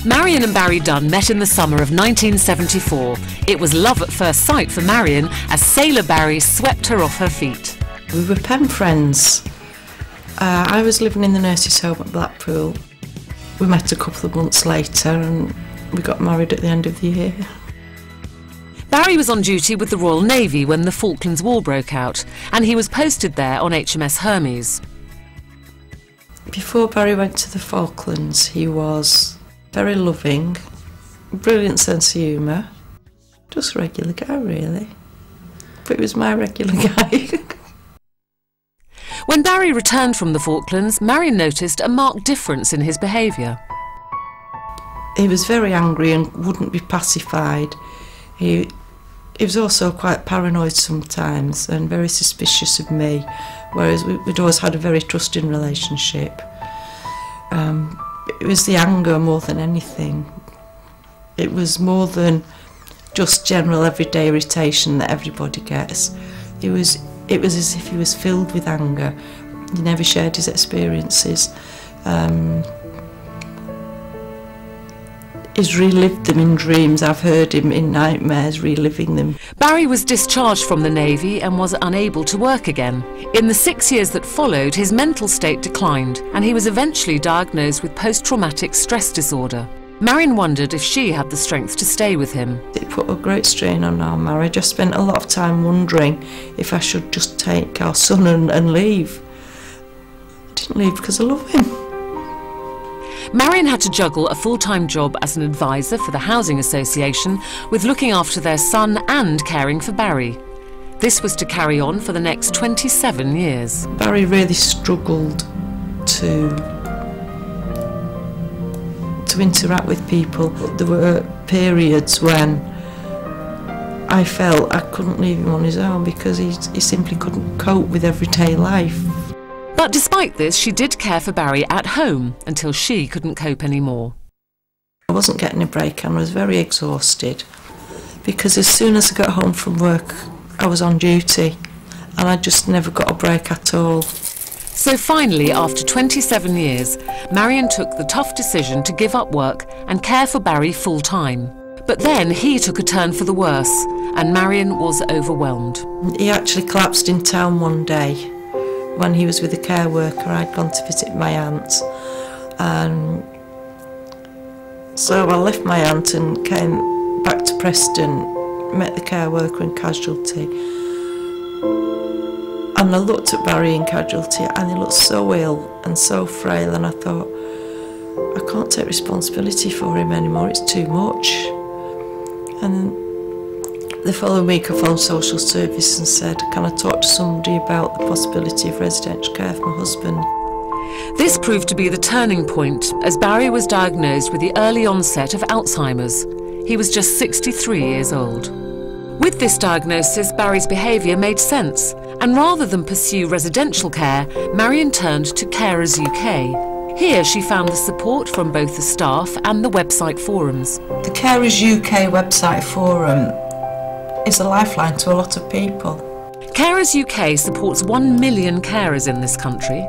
Marian and Barry Dunn met in the summer of 1974. It was love at first sight for Marian as Sailor Barry swept her off her feet. We were pen friends. I was living in the nurses' home at Blackpool. We met a couple of months later and we got married at the end of the year. Barry was on duty with the Royal Navy when the Falklands War broke out, and he was posted there on HMS Hermes. Before Barry went to the Falklands, he was very loving, brilliant sense of humour, just a regular guy really, but he was my regular guy. When Barry returned from the Falklands, Marian noticed a marked difference in his behaviour. He was very angry and wouldn't be pacified. He was also quite paranoid sometimes and very suspicious of me, whereas we'd always had a very trusting relationship. It was the anger more than anything. It was more than just general everyday irritation that everybody gets. It was as if he was filled with anger. He never shared his experiences. He's relived them in dreams. I've heard him in nightmares reliving them. Barry was discharged from the Navy and was unable to work again. In the 6 years that followed, his mental state declined and he was eventually diagnosed with post-traumatic stress disorder. Marian wondered if she had the strength to stay with him. It put a great strain on our marriage. I spent a lot of time wondering if I should just take our son and leave. I didn't leave because I love him. Marian had to juggle a full-time job as an advisor for the Housing Association with looking after their son and caring for Barry. This was to carry on for the next 27 years. Barry really struggled to interact with people. There were periods when I felt I couldn't leave him on his own because he simply couldn't cope with everyday life. But despite this, she did care for Barry at home until she couldn't cope anymore. I wasn't getting a break and I was very exhausted because as soon as I got home from work I was on duty and I just never got a break at all. So finally, after 27 years, Marian took the tough decision to give up work and care for Barry full-time. But then he took a turn for the worse and Marian was overwhelmed. He actually collapsed in town one day. When he was with a care worker, I'd gone to visit my aunt, and so I left my aunt and came back to Preston, met the care worker in casualty, and I looked at Barry in casualty and he looked so ill and so frail, and I thought, I can't take responsibility for him anymore, it's too much. And the following week I phoned social service and said, can I talk to somebody about the possibility of residential care for my husband? This proved to be the turning point as Barry was diagnosed with the early onset of Alzheimer's. He was just 63 years old. With this diagnosis, Barry's behaviour made sense, and rather than pursue residential care, Marian turned to Carers UK. Here she found the support from both the staff and the website forums. The Carers UK website forum is a lifeline to a lot of people. Carers UK supports 1 million carers in this country.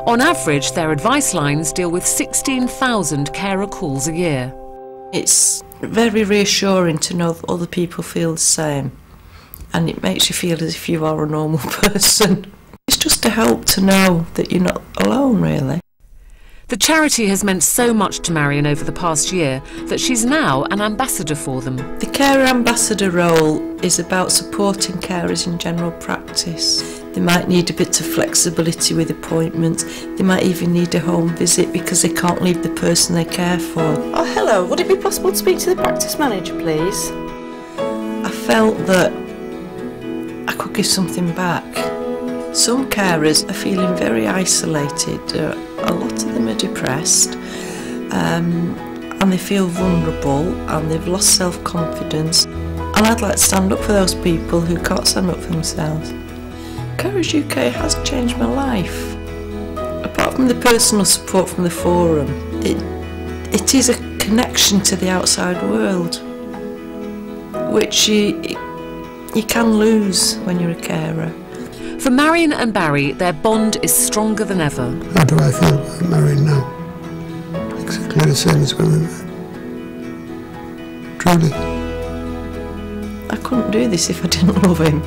On average, their advice lines deal with 16,000 carer calls a year. It's very reassuring to know that other people feel the same, and it makes you feel as if you are a normal person. It's just a help to know that you're not alone, really. The charity has meant so much to Marian over the past year that she's now an ambassador for them. The carer ambassador role is about supporting carers in general practice. They might need a bit of flexibility with appointments. They might even need a home visit because they can't leave the person they care for. Oh, hello. Would it be possible to speak to the practice manager, please? I felt that I could give something back. Some carers are feeling very isolated. A lot of them are depressed and they feel vulnerable and they've lost self-confidence. And I'd like to stand up for those people who can't stand up for themselves. Carers UK has changed my life. Apart from the personal support from the forum, it is a connection to the outside world, which you can lose when you're a carer. For Marian and Barry, their bond is stronger than ever. How do I feel about Marian now? Exactly the same as when we met. truly. I couldn't do this if I didn't love him.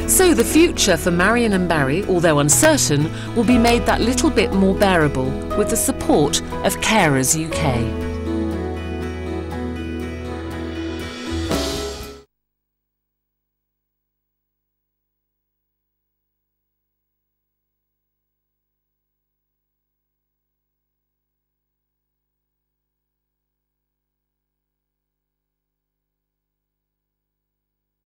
So the future for Marian and Barry, although uncertain, will be made that little bit more bearable with the support of Carers UK.